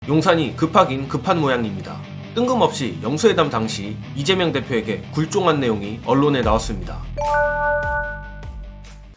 용산이 급하긴 급한 모양입니다. 뜬금없이 영수회담 당시 이재명 대표에게 굴종한 내용이 언론에 나왔습니다.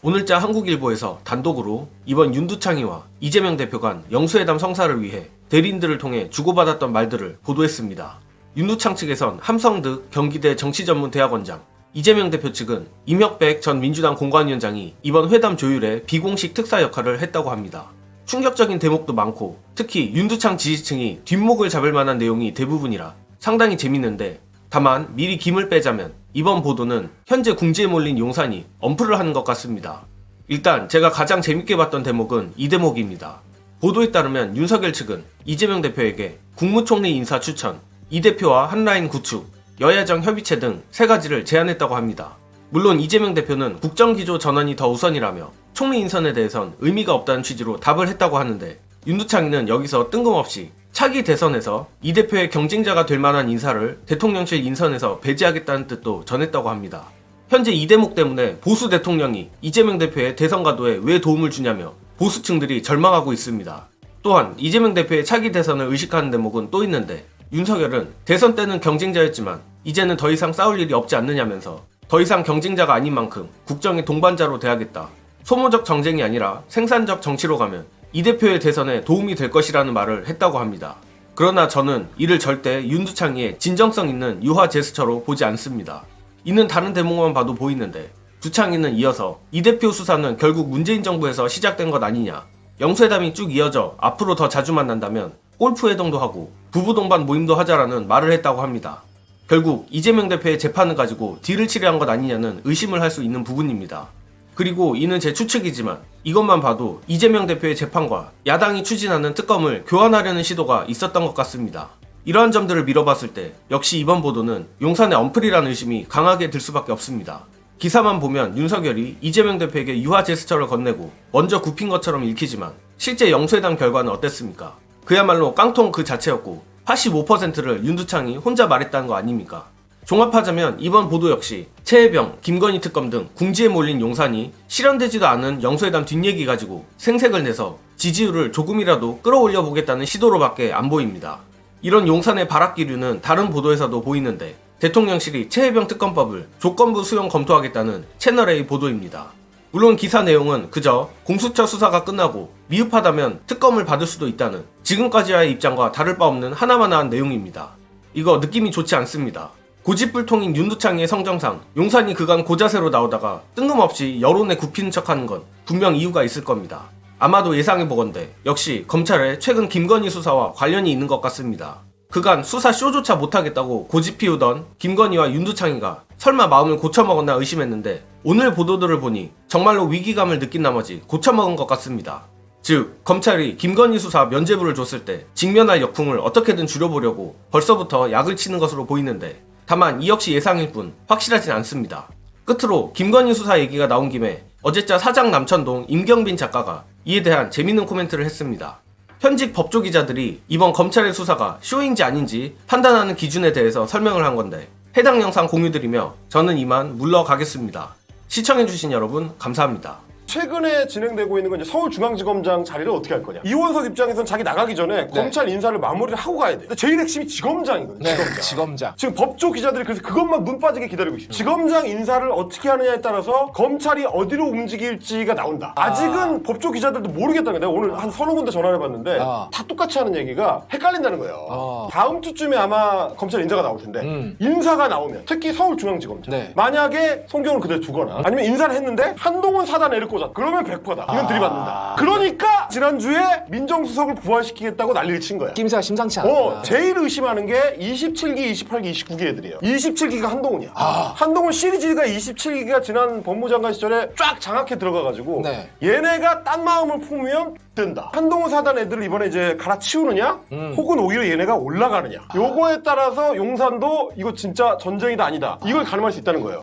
오늘자 한국일보에서 단독으로 이번 윤두창이와 이재명 대표 간 영수회담 성사를 위해 대리인들을 통해 주고받았던 말들을 보도했습니다. 윤두창 측에선 함성득 경기대 정치전문대학원장, 이재명 대표 측은 임혁백 전 민주당 공관위원장이 이번 회담 조율에 비공식 특사 역할을 했다고 합니다. 충격적인 대목도 많고 특히 윤두창 지지층이 뒷목을 잡을 만한 내용이 대부분이라 상당히 재밌는데, 다만 미리 김을 빼자면 이번 보도는 현재 궁지에 몰린 용산이 엄프를 하는 것 같습니다. 일단 제가 가장 재밌게 봤던 대목은 이 대목입니다. 보도에 따르면 윤석열 측은 이재명 대표에게 국무총리 인사 추천, 이 대표와 한라인 구축, 여야정 협의체 등 세 가지를 제안했다고 합니다. 물론 이재명 대표는 국정기조 전환이 더 우선이라며 총리 인선에 대해선 의미가 없다는 취지로 답을 했다고 하는데, 윤두창이는 여기서 뜬금없이 차기 대선에서 이 대표의 경쟁자가 될 만한 인사를 대통령실 인선에서 배제하겠다는 뜻도 전했다고 합니다. 현재 이 대목 때문에 보수 대통령이 이재명 대표의 대선 가도에 왜 도움을 주냐며 보수층들이 절망하고 있습니다. 또한 이재명 대표의 차기 대선을 의식하는 대목은 또 있는데, 윤석열은 대선 때는 경쟁자였지만 이제는 더 이상 싸울 일이 없지 않느냐면서 더 이상 경쟁자가 아닌 만큼 국정의 동반자로 돼야겠다, 소모적 정쟁이 아니라 생산적 정치로 가면 이 대표의 대선에 도움이 될 것이라는 말을 했다고 합니다. 그러나 저는 이를 절대 윤두창이의 진정성 있는 유화 제스처로 보지 않습니다. 이는 다른 대목만 봐도 보이는데, 두창이는 이어서 이 대표 수사는 결국 문재인 정부에서 시작된 것 아니냐, 영수회담이 쭉 이어져 앞으로 더 자주 만난다면 골프 회동도 하고 부부 동반 모임도 하자라는 말을 했다고 합니다. 결국 이재명 대표의 재판을 가지고 딜을 치려한 것 아니냐는 의심을 할 수 있는 부분입니다. 그리고 이는 제 추측이지만 이것만 봐도 이재명 대표의 재판과 야당이 추진하는 특검을 교환하려는 시도가 있었던 것 같습니다. 이러한 점들을 미뤄봤을 때 역시 이번 보도는 용산의 엄플이라는 의심이 강하게 들 수밖에 없습니다. 기사만 보면 윤석열이 이재명 대표에게 유화 제스처를 건네고 먼저 굽힌 것처럼 읽히지만 실제 영수회담 결과는 어땠습니까? 그야말로 깡통 그 자체였고 85%를 윤두창이 혼자 말했다는 거 아닙니까? 종합하자면 이번 보도 역시 최혜병, 김건희 특검 등 궁지에 몰린 용산이 실현되지도 않은 영수회담 뒷얘기 가지고 생색을 내서 지지율을 조금이라도 끌어올려 보겠다는 시도로밖에 안 보입니다. 이런 용산의 발악기류는 다른 보도에서도 보이는데, 대통령실이 최혜병 특검법을 조건부 수용 검토하겠다는 채널A 보도입니다. 물론 기사 내용은 그저 공수처 수사가 끝나고 미흡하다면 특검을 받을 수도 있다는 지금까지와의 입장과 다를 바 없는 하나마나한 내용입니다. 이거 느낌이 좋지 않습니다. 고집불통인 윤두창의 성정상 용산이 그간 고자세로 나오다가 뜬금없이 여론에 굽히는 척하는 건 분명 이유가 있을 겁니다. 아마도 예상해보건대 역시 검찰의 최근 김건희 수사와 관련이 있는 것 같습니다. 그간 수사 쇼조차 못하겠다고 고집 피우던 김건희와 윤두창이가 설마 마음을 고쳐먹었나 의심했는데, 오늘 보도들을 보니 정말로 위기감을 느낀 나머지 고쳐먹은 것 같습니다. 즉, 검찰이 김건희 수사 면죄부를 줬을 때 직면할 역풍을 어떻게든 줄여보려고 벌써부터 약을 치는 것으로 보이는데, 다만 이 역시 예상일 뿐 확실하진 않습니다. 끝으로 김건희 수사 얘기가 나온 김에 어제자 사장 남천동 임경빈 작가가 이에 대한 재밌는 코멘트를 했습니다. 현직 법조기자들이 이번 검찰의 수사가 쇼인지 아닌지 판단하는 기준에 대해서 설명을 한 건데, 해당 영상 공유드리며 저는 이만 물러가겠습니다. 시청해주신 여러분 감사합니다. 최근에 진행되고 있는 건 이제 서울중앙지검장 자리를 어떻게 할 거냐. 이원석 입장에서는 자기 나가기 전에 검찰 인사를 마무리를 하고 가야 돼. 근데 제일 핵심이 지검장이거든요. 지검장. 지금 법조 기자들이 그래서 그것만 눈 빠지게 기다리고 있습니다. 지검장 인사를 어떻게 하느냐에 따라서 검찰이 어디로 움직일지가 나온다. 아직은 법조 기자들도 모르겠다는 거야. 내가 오늘 한 서너 군데 전화를 해봤는데 다 똑같이 하는 얘기가 헷갈린다는 거예요. 다음 주쯤에 아마 검찰 인사가 나올 텐데 인사가 나오면 특히 서울중앙지검장 만약에 송경을 그대로 두거나 아니면 인사를 했는데 한동훈 사단애를 꽂았다. 그러면 100%다. 이건 들이받는다. 그러니까 지난주에 민정수석을 부활시키겠다고 난리를 친 거야. 낌새가 심상치 않아. 제일 의심하는 게 27기, 28기, 29기 애들이에요. 27기가 한동훈이야. 한동훈 시리즈가 27기가 지난 법무장관 시절에 쫙 장악해 들어가가지고 얘네가 딴 마음을 품으면 된다. 한동훈 사단 애들을 이번에 이제 갈아치우느냐 혹은 오히려 얘네가 올라가느냐, 요거에 따라서 용산도 이거 진짜 전쟁이다 아니다 이걸 가늠할 수 있다는 거예요.